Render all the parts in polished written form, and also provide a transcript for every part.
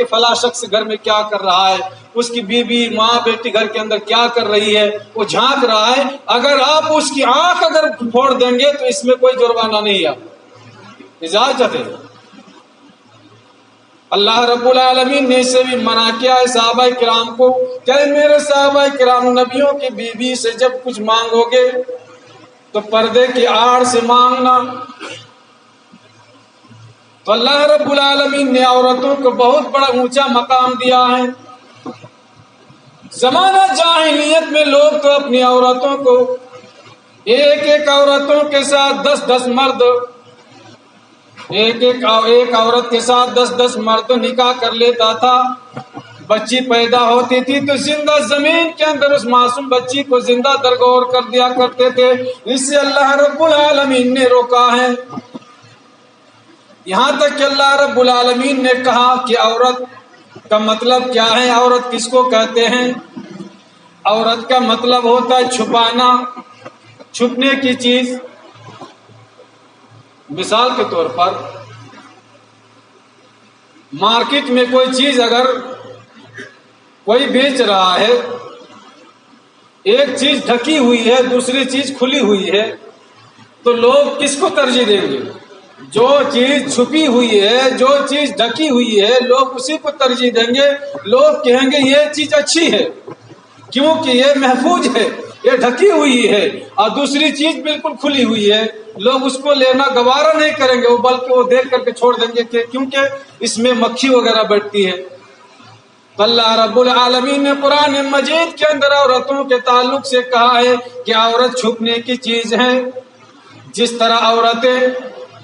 کہ فلاں شخص گھر میں کیا کر رہا ہے، اس کی بیوی ماں بیٹی گھر کے اندر کیا کر رہی ہے، وہ جھانک رہا ہے. اگر آپ اس کی آنکھ اگر پھوڑ دیں گے تو اس میں کوئی جرمانہ نہیں ہے، اجازت ہے. اللہ رب العالمین نے اسے بھی منع کیا ہے صحابہ کرام کو کہ میرے صحابہ کرام نبیوں کی بیوی سے جب کچھ مانگو گے تو پردے کی آڑ سے مانگنا. تو اللہ رب العالمین نے عورتوں کو بہت بڑا اونچا مقام دیا ہے. زمانہ جاہلیت میں لوگ تو اپنی عورتوں کو ایک عورتوں کے ساتھ 10 مرد، ایک عورت کے ساتھ 10 مرد نکاح کر لیتا تھا. بچی پیدا ہوتی تھی تو زندہ زمین کے اندر اس معصوم بچی کو زندہ درگور کر دیا کرتے تھے. اس سے اللہ رب العالمین نے روکا ہے. یہاں تک کہ اللہ رب العالمین نے کہا کہ عورت کا مطلب کیا ہے، عورت کس کو کہتے ہیں. عورت کا مطلب ہوتا ہے چھپانا، چھپنے کی چیز. مثال کے طور پر مارکیٹ میں کوئی چیز اگر کوئی بیچ رہا ہے، ایک چیز ڈھکی ہوئی ہے دوسری چیز کھلی ہوئی ہے، تو لوگ کس کو ترجیح دیں گے؟ جو چیز چھپی ہوئی ہے، جو چیز ڈھکی ہوئی ہے، لوگ اسی کو ترجیح دیں گے. لوگ کہیں گے یہ چیز اچھی ہے کیونکہ یہ محفوظ ہے، یہ ڈھکی ہوئی ہے، اور دوسری چیز بالکل کھلی ہوئی ہے. لوگ اس کو لینا گوارا نہیں کریں گے، بلکہ وہ دیکھ کر کے چھوڑ دیں گے کہ کیونکہ اس میں مکھی وغیرہ بیٹھتی ہے. تو اللہ رب العالمین نے قرآن مجید کے اندر عورتوں کے تعلق سے کہا ہے کہ عورت چھپنے کی چیز ہے. جس طرح عورتیں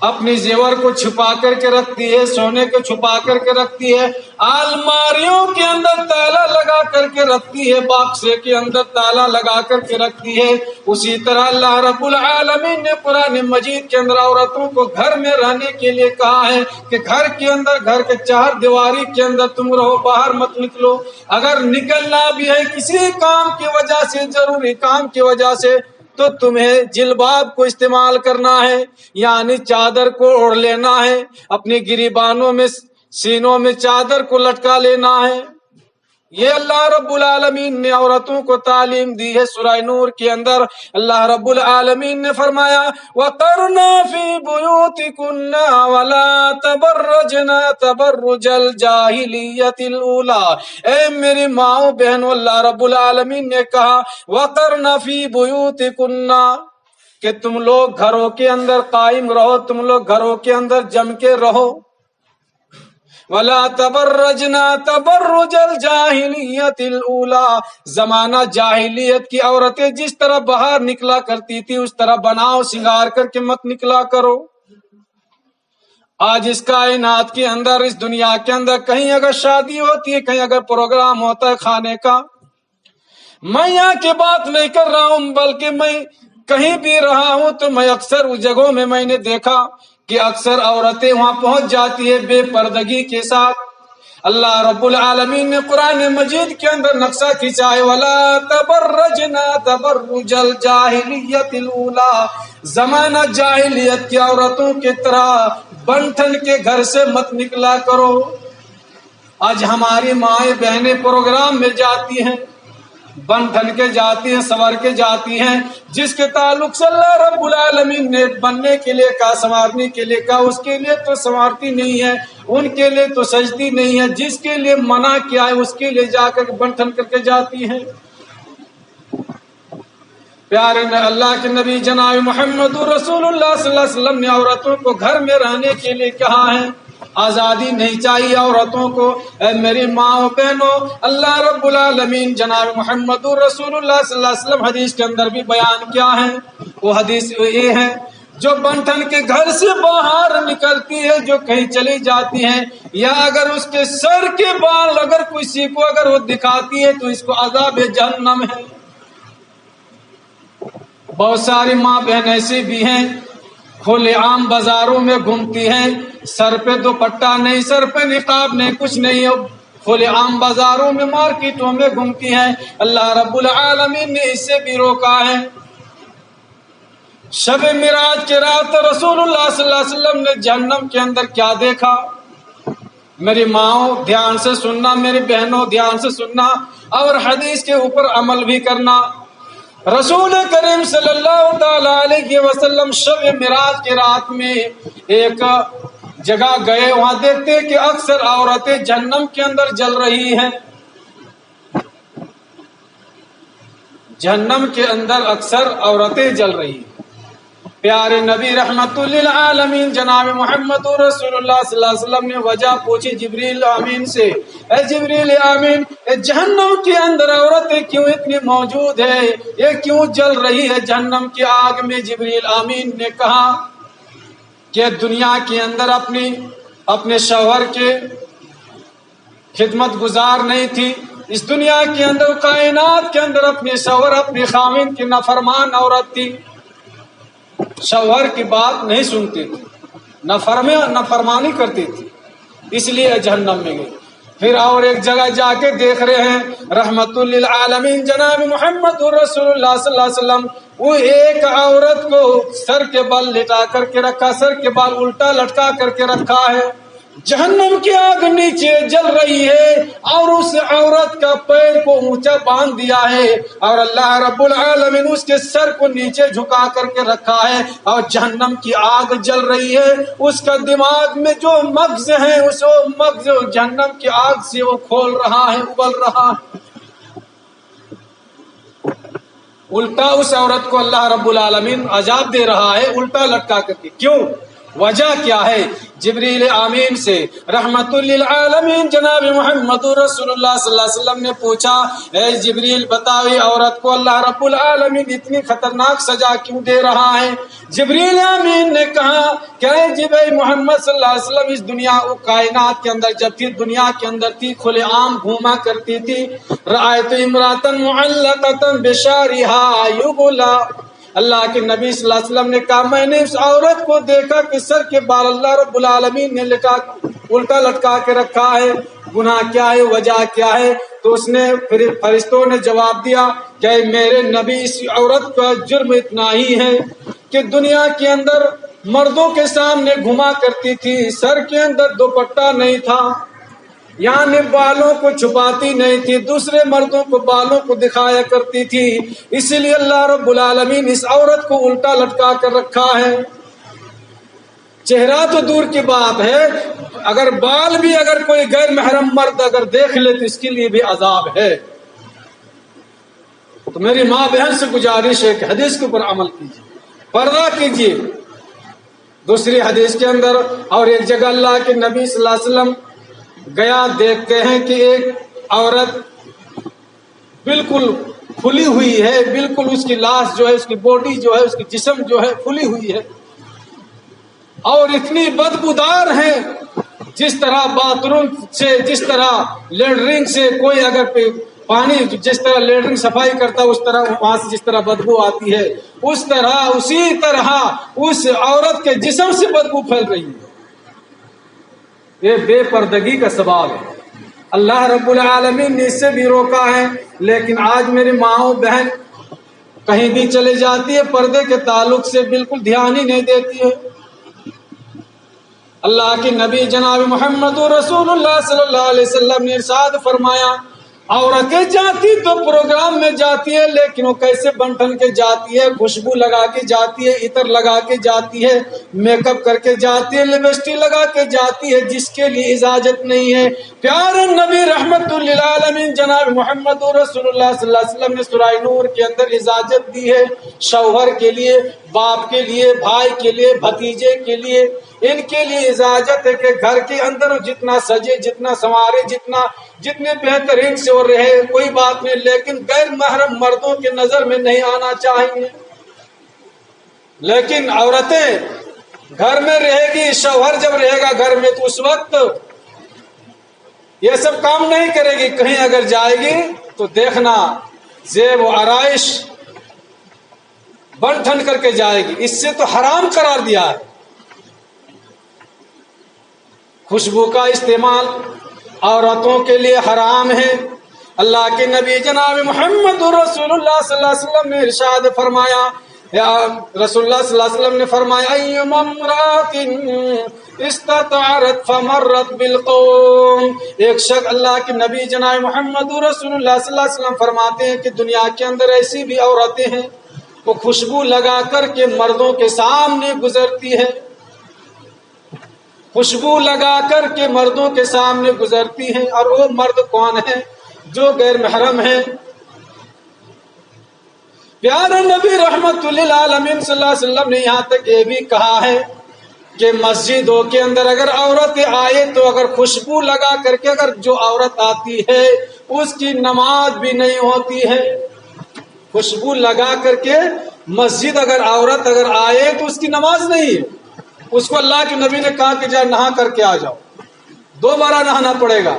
اپنی زیور کو چھپا کر کے رکھتی ہے، سونے کو چھپا کر کے رکھتی ہے، الماریوں کے اندر تالا لگا کر کے رکھتی ہے، باکسے کے اندر تالا لگا کر کے رکھتی ہے، اسی طرح اللہ رب العالمین نے قرآن مجید کے اندر عورتوں کو گھر میں رہنے کے لیے کہا ہے کہ گھر کے اندر، گھر کے چار دیواری کے اندر تم رہو، باہر مت نکلو. اگر نکلنا بھی ہے کسی کام کی وجہ سے، ضروری کام کی وجہ سے، تو تمہیں جلباب کو استعمال کرنا ہے، یعنی چادر کو اوڑھ لینا ہے، اپنی گریبانوں میں سینوں میں چادر کو لٹکا لینا ہے. یہ اللہ رب العالمین نے عورتوں کو تعلیم دی ہے. سورہ نور کے اندر اللہ رب العالمین نے فرمایا وَقَرْنَا فِي بُيُوتِكُنَّ وَلَا تَبَرَّجْنَا تَبَرُّجَ الْجَاهِلِيَّةِ الْأُولَىٰ. اے میری ماؤں بہنوں، اللہ رب العالمین نے کہا وَقَرْنَا فِي بُيُوتِكُنَّ کہ تم لوگ گھروں کے اندر قائم رہو، تم لوگ گھروں کے اندر جم کے رہو. وَلَا تَبَرَّجْنَا تَبَرُّجَ الْجَاهِلِيَّةِ الْأُولَىٰ. زمانہ جاہلیت کی عورتیں جس طرح باہر نکلا کرتی تھی اس طرح بناؤ سنگار کر کے مت نکلا کرو. آج اس کائنات کے اندر، اس دنیا کے اندر کہیں اگر شادی ہوتی ہے، کہیں اگر پروگرام ہوتا ہے کھانے کا، میں یہاں کی بات نہیں کر رہا ہوں بلکہ میں کہیں بھی رہا ہوں تو میں اکثر اس جگہوں میں نے دیکھا کہ اکثر عورتیں وہاں پہنچ جاتی ہے بے پردگی کے ساتھ. اللہ رب العالمین نے قرآن مجید کے اندر نقشہ کھینچا ہے وَلَا تَبَرَّجْنَا تَبَرُّجَ الْجَاهِلِيَّةِ الْأُولَىٰ. زمانہ جاہلیت کی عورتوں کی طرح بن ٹھن کے گھر سے مت نکلا کرو. آج ہماری مائیں بہنیں پروگرام میں جاتی ہیں، بن ٹھن کے جاتی ہیں، سنور کے جاتی ہیں، جس کے تعلق سے اللہ رب العالمین نے بننے کے لیے کہا، سنوارنے کے لیے کہا، اس کے لیے تو سنوارتی نہیں ہے، ان کے لیے تو سجدی نہیں ہے. جس کے لیے منع کیا ہے اس کے لیے جا کر بن ٹھن کر کے جاتی ہیں. پیارے اللہ کے نبی جناب محمد رسول اللہ صلی اللہ علیہ وسلم نے عورتوں کو گھر میں رہنے کے لیے کہا ہے. آزادی نہیں چاہیے عورتوں کو. اے میری ماں بہنوں، اللہ رب العالمین جناب محمد رسول اللہ صلی اللہ علیہ وسلم حدیث کے اندر بھی بیان کیا ہے. وہ حدیث یہ ہے جو بن ٹھن کے گھر سے باہر نکلتی ہے، جو کہیں چلی جاتی ہے، یا اگر اس کے سر کے بال اگر کسی کو اگر وہ دکھاتی ہے تو اس کو عذاب جہنم ہے. بہت ساری ماں بہن ایسی بھی ہیں کھلے عام بازاروں میں گھومتی ہیں، سر پہ دوپٹہ نہیں، سر پہ نقاب نہیں، کچھ نہیں، کھلے عام بازاروں میں مارکیٹوں میں گھومتی ہیں. اللہ رب العالمین نے اس سے بھی روکا ہے. شب معراج کے رات رسول اللہ صلی اللہ علیہ وسلم نے جہنم کے اندر کیا دیکھا؟ میری ماؤں دھیان سے سننا، میری بہنوں دھیان سے سننا اور حدیث کے اوپر عمل بھی کرنا۔ رسول کریم صلی اللہ تعالی علیہ وسلم شب معراج کی رات میں ایک جگہ گئے، وہاں دیکھتے کہ اکثر عورتیں جہنم کے اندر جل رہی ہیں، جہنم کے اندر اکثر عورتیں جل رہی ہیں۔ پیارے نبی رحمت للعالمین جناب محمد رسول اللہ صلی اللہ علیہ وسلم نے وجہ پوچھی جبریل امین سے، اے جبریل امین، جہنم کے اندر عورتیں کیوں اتنی موجود ہے، یہ کیوں جل رہی ہے جہنم کی آگ میں؟ جبریل امین نے کہا کہ دنیا کے اندر اپنے شوہر کے خدمت گزار نہیں تھی، اس دنیا کے اندر کائنات کے اندر اپنے شوہر اپنے خاوند کی نافرمان عورت تھی، شوہر کی بات نہیں سنتی تھی، نافرمانی کرتی تھی، اس لیے جہنم میں گئی۔ پھر اور ایک جگہ جا کے دیکھ رہے ہیں رحمت للعالمین جناب محمد رسول اللہ صلی اللہ علیہ وسلم، وہ ایک عورت کو سر کے بال لٹا کر کے رکھا، سر کے بال الٹا لٹکا کر کے رکھا ہے، جہنم کی آگ نیچے جل رہی ہے اور اس عورت کا پیر کو اونچا باندھ دیا ہے اور اللہ رب العالمین اس کے سر کو نیچے جھکا کر کے رکھا ہے اور جہنم کی آگ جل رہی ہے، اس کا دماغ میں جو مغز ہے اس مغز جہنم کی آگ سے وہ کھول رہا ہے، ابل رہا ہے۔ الٹا اس عورت کو اللہ رب العالمین عذاب دے رہا ہے الٹا لٹکا کر کے، کیوں؟ وجہ کیا ہے؟ جبریل آمین سے رحمت للعالمین جناب محمد رسول اللہ صلی اللہ علیہ وسلم نے پوچھا، اے جبریل بتاوی عورت کو اللہ رب العالمین اتنی خطرناک سزا کیوں دے رہا ہے؟ جبریل آمین نے کہا کہ اے جبریل محمد صلی اللہ علیہ وسلم اس دنیا کائنات کے اندر جب تھی، دنیا کے اندر تھی، کھلے عام گھوما کرتی تھی، رأیت امرأة معلقة بشارها یبلا، اللہ کے نبی صلی اللہ علیہ وسلم نے کہا میں نے اس عورت کو دیکھا کہ سر کے بال اللہ رب العالمین نے الٹا لٹکا کے رکھا ہے، گناہ کیا ہے، وجہ کیا ہے؟ تو اس نے پھر فرشتوں نے جواب دیا کہ میرے نبی اس عورت کا جرم اتنا ہی ہے کہ دنیا کے اندر مردوں کے سامنے گھما کرتی تھی، سر کے اندر دوپٹہ نہیں تھا، یعنی بالوں کو چھپاتی نہیں تھی، دوسرے مردوں کو بالوں کو دکھایا کرتی تھی، اسی لیے اللہ رب العالمین اس عورت کو الٹا لٹکا کر رکھا ہے۔ چہرہ تو دور کی بات ہے، اگر بال بھی اگر کوئی غیر محرم مرد اگر دیکھ لے تو اس کے لیے بھی عذاب ہے۔ تو میری ماں بہن سے گزارش ہے کہ حدیث کے اوپر عمل کیجیے، پردہ کیجیے۔ دوسری حدیث کے اندر اور ایک جگہ اللہ کے نبی صلی اللہ علیہ وسلم گیا، دیکھتے ہیں کہ ایک عورت بالکل پھلی ہوئی ہے، بالکل اس کی لاش جو ہے، اس کی باڈی جو ہے، اس کی جسم جو ہے پھلی ہوئی ہے اور اتنی بدبودار ہے، جس طرح باتھ روم سے، جس طرح لیٹرنگ سے کوئی اگر پانی جس طرح لیٹرنگ صفائی کرتا ہے اس طرح وہاں سے جس طرح بدبو آتی ہے، اس طرح اسی طرح اس عورت کے جسم سے بدبو پھیل رہی ہے۔ یہ بے پردگی کا سبب ہے، اللہ رب العالمین نے اس سے بھی روکا ہے، لیکن آج میری ماں بہن کہیں بھی چلے جاتی ہے پردے کے تعلق سے بالکل دھیان ہی نہیں دیتی ہے۔ اللہ کے نبی جناب محمد رسول اللہ صلی اللہ علیہ وسلم نے ارشاد فرمایا، عورتیں جاتی تو پروگرام میں جاتی ہے لیکن وہ کیسے بن ٹھن کے جاتی ہے، خوشبو لگا کے جاتی ہے، عطر لگا کے جاتی ہے، میک اپ کر کے جاتی ہے، لپسٹک لگا کے جاتی ہے، جس کے لیے اجازت نہیں ہے۔ پیارے نبی رحمت للعالمین جناب محمد رسول اللہ صلی اللہ علیہ وسلم نے سورہ نور کے اندر اجازت دی ہے، شوہر کے لیے، باپ کے لیے، بھائی کے لیے، بھتیجے کے لیے، ان کے لیے اجازت ہے کہ گھر کے اندر جتنا سجے، جتنا سنوارے، جتنے بہترین سے وہ رہے، کوئی بات نہیں، لیکن غیر محرم مردوں کے نظر میں نہیں آنا چاہیے۔ لیکن عورتیں گھر میں رہے گی، شوہر جب رہے گا گھر میں تو اس وقت یہ سب کام نہیں کرے گی، کہیں اگر جائے گی تو دیکھنا زیب و آرائش بن ٹھن کر کے جائے گی، اس سے تو حرام قرار دیا ہے۔ خوشبو کا استعمال عورتوں کے لیے حرام ہے۔ اللہ کے نبی جناب محمد رسول اللہ صلی اللہ علیہ وسلم نے ارشاد فرمایا، رسول اللہ صلی اللہ علیہ وسلم نے فرمایا ایما امرأۃ استطارت فمرت بالقوم، ایک شخص اللہ کے نبی جناب محمد رسول اللہ صلی اللہ علیہ وسلم فرماتے ہیں کہ دنیا کے اندر ایسی بھی عورتیں ہیں وہ خوشبو لگا کر کے مردوں کے سامنے گزرتی ہے، خوشبو لگا کر کے مردوں کے سامنے گزرتی ہیں، اور وہ مرد کون ہیں؟ جو غیر محرم ہیں۔ پیارے نبی رحمت للعالمین صلی اللہ علیہ وسلم نے یہاں تک یہ بھی کہا ہے کہ مسجدوں کے اندر اگر عورت آئے تو اگر خوشبو لگا کر کے اگر جو عورت آتی ہے اس کی نماز بھی نہیں ہوتی ہے۔ خوشبو لگا کر کے مسجد اگر عورت اگر آئے تو اس کی نماز نہیں ہے، اس کو اللہ کے نبی نے کہا کہ جا نہا کر کے آ جاؤ، دوبارہ نہانا پڑے گا۔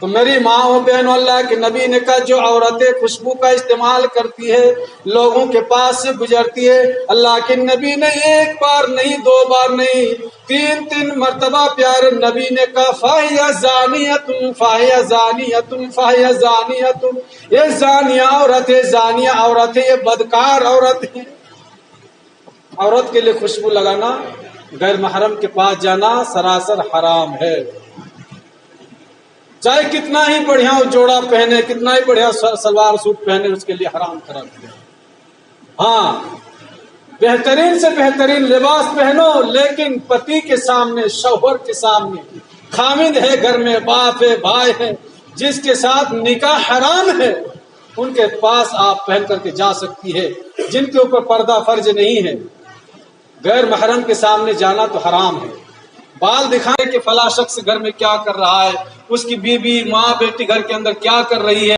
تو میری ماں و بہنوں، اللہ کے نبی نے کہا جو عورتیں خوشبو کا استعمال کرتی ہے، لوگوں کے پاس سے گزرتی ہے، اللہ کے نبی نے ایک بار نہیں، دو بار نہیں، تین مرتبہ پیارے نبی نے کہا فاہیہ زانیۃ فاہیہ زانیۃ فاہیہ زانیۃ، یہ زانیہ عورت ہے، زانیہ عورت ہے، یہ بدکار عورت ہے۔ عورت کے لیے خوشبو لگانا، غیر محرم کے پاس جانا سراسر حرام ہے، چاہے کتنا ہی بڑھیا جوڑا پہنے، کتنا ہی بڑھیا سلوار سوٹ پہنے، اس کے لیے حرام قرار دیا۔ ہاں، بہترین سے بہترین لباس پہنو، لیکن پتی کے سامنے، شوہر کے سامنے، خامد ہے گھر میں، باپ ہے، بھائی ہے، جس کے ساتھ نکاح حرام ہے، ان کے پاس آپ پہن کر کے جا سکتی ہے، جن کے اوپر پردہ فرض نہیں ہے۔ غیر محرم کے سامنے جانا تو حرام ہے۔ بال دکھائیں کہ فلاں شخص گھر میں کیا کر رہا ہے، اس کی بیوی، ماں، بیٹی گھر کے اندر کیا کر رہی ہے۔